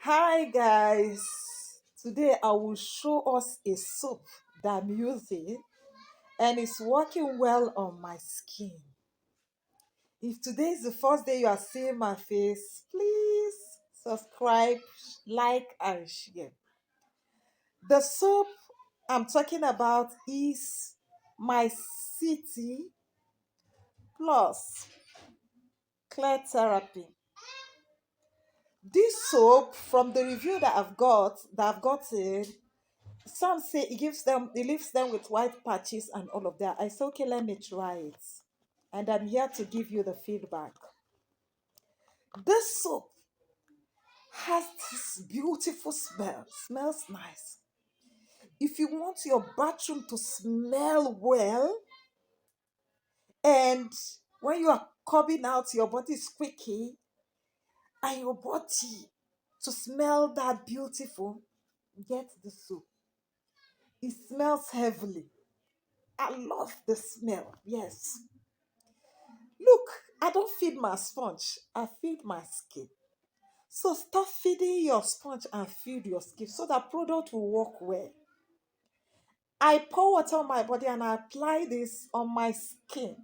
Hi guys, today I will show us a soap that I'm using and it's working well on my skin. If today is the first day you are seeing my face, please subscribe, like and share. The soap I'm talking about is my city plus clear therapy. This soap from the review that I've gotten, some say it leaves them with white patches and all of that. I said, okay, let me try it. And I'm here to give you the feedback. This soap has this beautiful smell. Smells nice. If you want your bathroom to smell well, and when you are coming out, your body is squeaky, and your body to smell that beautiful, get the soap. It smells heavily. I love the smell. Yes. Look, I don't feed my sponge, I feed my skin. So start feeding your sponge and feed your skin so that product will work well. I pour water on my body and I apply this on my skin.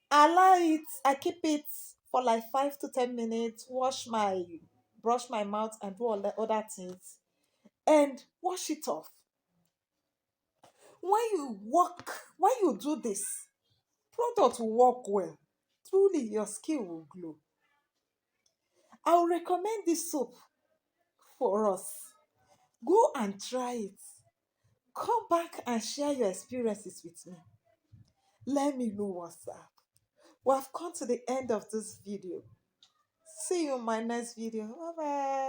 I keep it for like 5 to 10 minutes, brush my mouth and do all the other things and wash it off. When you do this, product will work well. Truly, your skin will glow. I will recommend this soap for us. Go and try it. Come back and share your experiences with me. Let me know what's up. We have come to the end of this video. See you in my next video. Bye bye.